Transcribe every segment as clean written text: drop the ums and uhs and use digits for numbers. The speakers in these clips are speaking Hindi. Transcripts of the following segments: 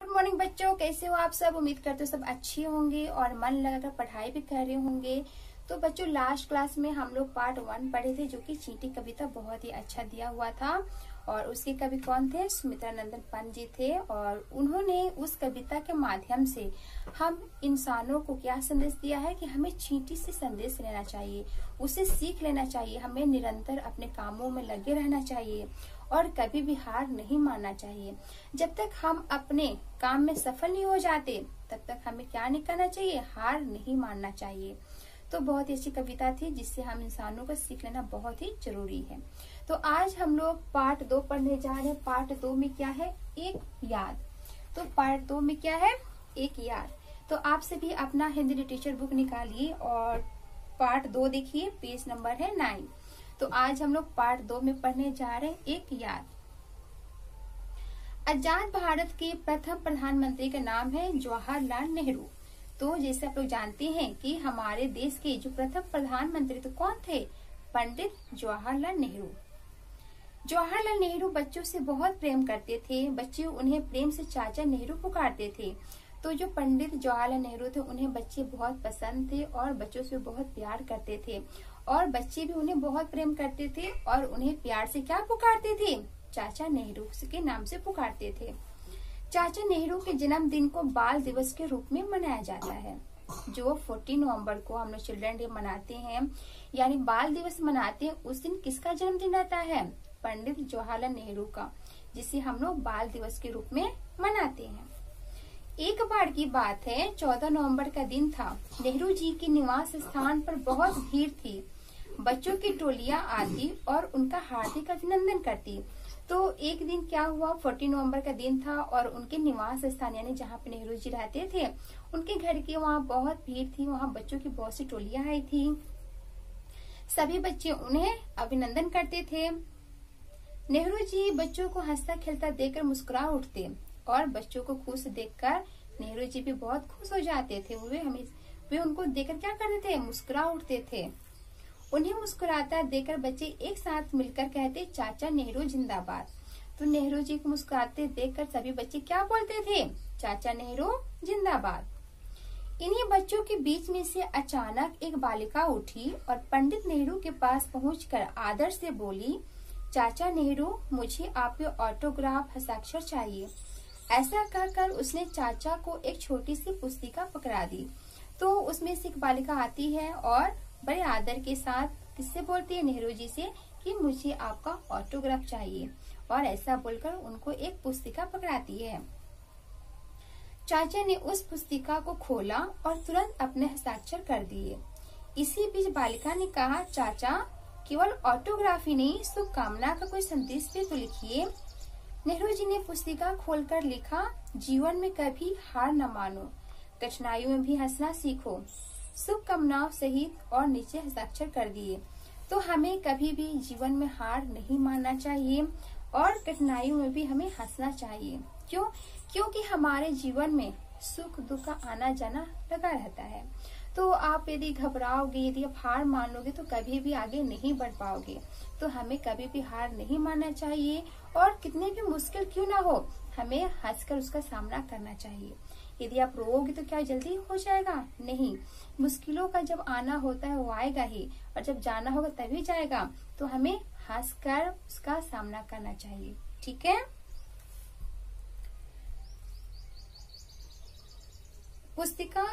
गुड मॉर्निंग बच्चों, कैसे हो आप सब। उम्मीद करते हो सब अच्छे होंगे और मन लगाकर पढ़ाई भी कर रहे होंगे। तो बच्चों, लास्ट क्लास में हम लोग पार्ट 1 पढ़े थे, जो कि चींटी कविता बहुत ही अच्छा दिया हुआ था। और उसके कवि कौन थे? सुमित्रा नंदन पंत जी थे। और उन्होंने उस कविता के माध्यम से हम इंसानों को क्या संदेश दिया है कि हमें चींटी से संदेश लेना चाहिए, उसे सीख लेना चाहिए, हमें निरंतर अपने कामों में लगे रहना चाहिए और कभी भी हार नहीं मानना चाहिए। जब तक हम अपने काम में सफल नहीं हो जाते, तब तक हमें क्या नहीं करना चाहिए? हार नहीं मानना चाहिए। तो बहुत ही अच्छी कविता थी, जिससे हम इंसानों को सीख लेना बहुत ही जरूरी है। तो आज हम लोग पार्ट 2 पढ़ने जा रहे हैं। पार्ट 2 में क्या है? एक याद। तो पार्ट 2 में क्या है? एक याद। तो आप सभी अपना हिंदी लिटरेचर बुक निकालिए और पार्ट 2 देखिए, पेज नंबर है 9। तो आज हम लोग पार्ट 2 में पढ़ने जा रहे हैं एक याद। आजाद भारत के प्रथम प्रधानमंत्री का नाम है जवाहरलाल नेहरू। तो जैसे आप लोग जानते हैं कि हमारे देश के जो प्रथम प्रधानमंत्री तो कौन थे? पंडित जवाहरलाल नेहरू। जवाहरलाल नेहरू बच्चों से बहुत प्रेम करते थे। बच्चे उन्हें प्रेम से चाचा नेहरू पुकारते थे। तो जो पंडित जवाहरलाल नेहरू थे, उन्हें बच्चे बहुत पसंद थे और बच्चों से बहुत प्यार करते थे। और बच्चे भी उन्हें बहुत प्रेम करते थे और उन्हें प्यार से क्या पुकारते थे? चाचा नेहरू के नाम से पुकारते थे। चाचा नेहरू के जन्मदिन को बाल दिवस के रूप में मनाया जाता है, जो 14 नवंबर को हम लोग चिल्ड्रन डे मनाते हैं, यानी बाल दिवस मनाते हैं। उस दिन किसका जन्मदिन रहता है? पंडित जवाहरलाल नेहरू का, जिसे हम लोग बाल दिवस के रूप में मनाते हैं। एक बार की बात है, 14 नवंबर का दिन था। नेहरू जी के निवास स्थान पर बहुत भीड़ थी। बच्चों की टोलियां आती और उनका हार्दिक अभिनंदन करती। तो एक दिन क्या हुआ, 14 नवंबर का दिन था और उनके निवास स्थान यानी जहाँ पे नेहरू जी रहते थे, उनके घर के वहाँ बहुत भीड़ थी। वहाँ बच्चों की बहुत सी टोलियां आई थी। सभी बच्चे उन्हें अभिनंदन करते थे। नेहरू जी बच्चों को हंसता खेलता देखकर मुस्कुरा उठते और बच्चों को खुश देखकर नेहरू जी भी बहुत खुश हो जाते थे। वे उनको देखकर क्या करते थे? मुस्कुरा उठते थे। उन्हें मुस्कुराता देखकर बच्चे एक साथ मिलकर कहते, चाचा नेहरू जिंदाबाद। तो नेहरू जी को मुस्कुराते देखकर सभी बच्चे क्या बोलते थे? चाचा नेहरू जिंदाबाद। इन्हीं बच्चों के बीच में से अचानक एक बालिका उठी और पंडित नेहरू के पास पहुंचकर आदर से बोली, चाचा नेहरू, मुझे आपके ऑटोग्राफ हस्ताक्षर चाहिए। ऐसा कहकर उसने चाचा को एक छोटी सी पुस्तिका पकड़ा दी। तो उसमें से एक बालिका आती है और बड़े आदर के साथ किससे बोलती है? नेहरू जी से, कि मुझे आपका ऑटोग्राफ चाहिए। और ऐसा बोलकर उनको एक पुस्तिका पकड़ाती है। चाचा ने उस पुस्तिका को खोला और तुरंत अपने हस्ताक्षर कर दिए। इसी बीच बालिका ने कहा, चाचा, केवल ऑटोग्राफ ही नहीं, शुभकामना का कोई संदेश भी तो लिखिए। नेहरू जी ने पुस्तिका खोलकर लिखा, जीवन में कभी हार न मानो, कठिनाइयों में भी हंसना सीखो, शुभकामनाओं सहित, और नीचे हस्ताक्षर कर दिए। तो हमें कभी भी जीवन में हार नहीं मानना चाहिए और कठिनाइयों में भी हमें हंसना चाहिए। क्यों? क्योंकि हमारे जीवन में सुख दुख का आना जाना लगा रहता है। तो आप यदि घबराओगे, यदि आप हार मानोगे, तो कभी भी आगे नहीं बढ़ पाओगे। तो हमें कभी भी हार नहीं मानना चाहिए और कितने भी मुश्किल क्यों ना हो, हमें हंसकर उसका सामना करना चाहिए। यदि आप रोओगे तो क्या जल्दी हो जाएगा? नहीं, मुश्किलों का जब आना होता है वो आएगा ही, और जब जाना होगा तभी जाएगा। तो हमें हंसकर उसका सामना करना चाहिए। ठीक है। पुस्तिका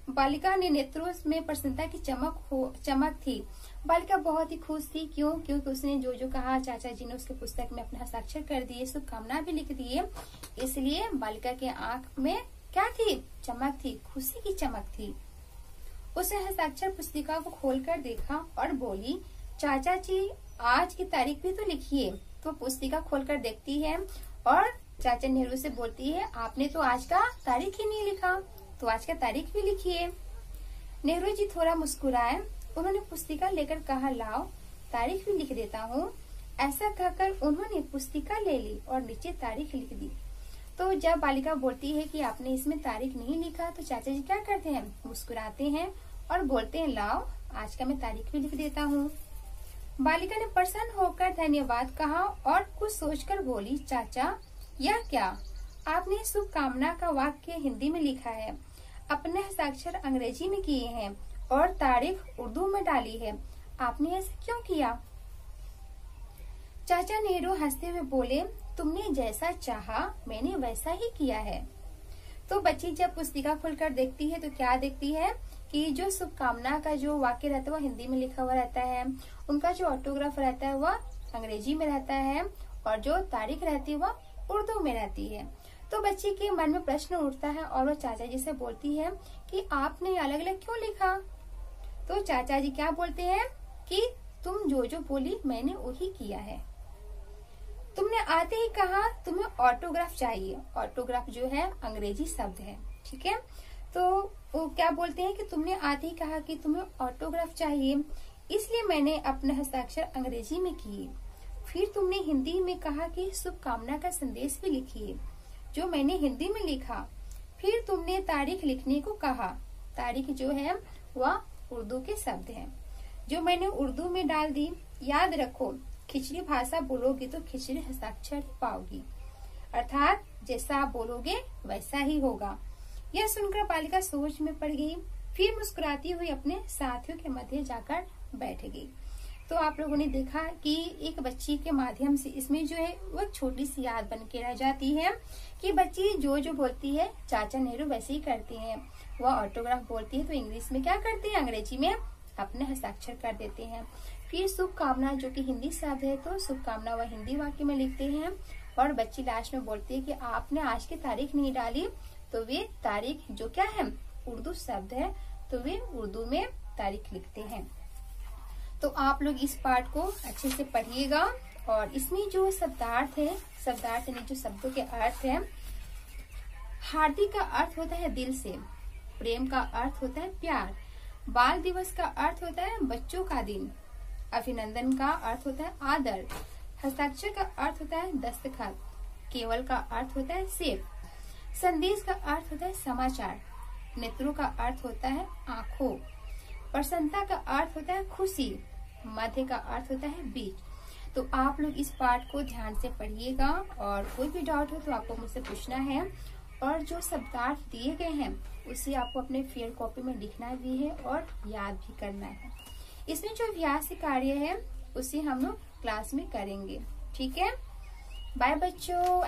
बालिका ने नेत्रों में प्रसन्नता की चमक थी। बालिका बहुत ही खुश थी। क्यों? क्योंकि उसने जो जो कहा, चाचा जी ने उसके पुस्तक में अपने हस्ताक्षर कर दिए, शुभकामना भी लिख दिए। इसलिए बालिका के आंख में क्या थी? चमक थी, खुशी की चमक थी। उसने हस्ताक्षर पुस्तिका को खोलकर देखा और बोली, चाचा जी, आज की तारीख भी तो लिखिए। तो पुस्तिका खोलकर देखती है और चाचा नेहरू से बोलती है, आपने तो आज का तारीख ही नहीं लिखा, तो आज का तारीख भी लिखिए। नेहरू जी थोड़ा मुस्कुराए। उन्होंने पुस्तिका लेकर कहा, लाओ, तारीख भी लिख देता हूँ। ऐसा कहकर उन्होंने पुस्तिका ले ली और नीचे तारीख लिख दी। तो जब बालिका बोलती है कि आपने इसमें तारीख नहीं लिखा, तो चाचा जी क्या करते हैं? मुस्कुराते हैं और बोलते हैं, लाओ, आज का मैं तारीख भी लिख देता हूँ। बालिका ने प्रसन्न होकर धन्यवाद कहा और कुछ सोचकर बोली, चाचा, यह क्या? आपने शुभकामना का वाक्य हिंदी में लिखा है, अपने हस्ताक्षर अंग्रेजी में किए हैं और तारीख उर्दू में डाली है। आपने ऐसा क्यों किया? चाचा नेहरू हंसते हुए बोले, तुमने जैसा चाहा मैंने वैसा ही किया है। तो बच्ची जब पुस्तिका खोलकर देखती है तो क्या देखती है कि जो शुभकामना का जो वाक्य रहता है वो हिंदी में लिखा हुआ रहता है, उनका जो ऑटोग्राफ रहता है वह अंग्रेजी में रहता है और जो तारीख रहती है वह उर्दू में रहती है। तो बच्ची के मन में प्रश्न उठता है और वो चाचा जी से बोलती है कि आपने अलग अलग क्यों लिखा? तो चाचा जी क्या बोलते हैं कि तुम जो जो बोली मैंने वही किया है। तुमने आते ही कहा तुम्हें ऑटोग्राफ चाहिए। ऑटोग्राफ जो है अंग्रेजी शब्द है, ठीक है। तो वो क्या बोलते हैं कि तुमने आते ही कहा कि तुम्हें ऑटोग्राफ चाहिए, इसलिए मैंने अपने हस्ताक्षर अंग्रेजी में किए। फिर तुमने हिंदी में कहा कि शुभकामना का संदेश भी लिखिए, जो मैंने हिंदी में लिखा। फिर तुमने तारीख लिखने को कहा। तारीख जो है वह उर्दू के शब्द है, जो मैंने उर्दू में डाल दी। याद रखो, खिचड़ी भाषा बोलोगी तो खिचड़ी हस्ताक्षर ही पाओगी, अर्थात जैसा आप बोलोगे वैसा ही होगा। यह सुनकर बालिका सोच में पड़ गई, फिर मुस्कुराती हुई अपने साथियों के मध्य जाकर बैठ गई। तो आप लोगों ने देखा कि एक बच्ची के माध्यम से इसमें जो है वो छोटी सी याद बन के रह जाती है कि बच्ची जो जो बोलती है चाचा नेहरू वैसे ही करती हैं। वह ऑटोग्राफ बोलती है तो इंग्लिश में क्या करती है, अंग्रेजी में अपने हस्ताक्षर कर देते हैं। फिर शुभकामना जो कि हिंदी शब्द है तो शुभकामना वह हिंदी वाक्य में लिखते हैं और बच्ची लास्ट में बोलती है कि आपने आज की तारीख नहीं डाली, तो वे तारीख जो क्या है उर्दू शब्द है तो वे उर्दू में तारीख लिखते हैं। तो आप लोग इस पाठ को अच्छे से पढ़िएगा और इसमें जो शब्दार्थ है, शब्दार्थ यानी जो शब्दों के अर्थ है, हार्दिक का अर्थ होता है दिल से, प्रेम का अर्थ होता है प्यार, बाल दिवस का अर्थ होता है बच्चों का दिन, अभिनंदन का अर्थ होता है आदर, हस्ताक्षर का अर्थ होता है दस्तखत, केवल का अर्थ होता है सेब, संदेश का अर्थ होता है समाचार, नेत्रों का अर्थ होता है आंखों, प्रसन्नता का अर्थ होता है खुशी, मध्य का अर्थ होता है बीच। तो आप लोग इस पाठ को ध्यान से पढ़िएगा और कोई भी डाउट हो तो आपको मुझसे पूछना है और जो शब्दार्थ दिए गए हैं उसे आपको अपने फेयर कॉपी में लिखना भी है और याद भी करना है। इसमें जो अभ्यास कार्य है उसे हम लोग क्लास में करेंगे, ठीक है। बाय बच्चों।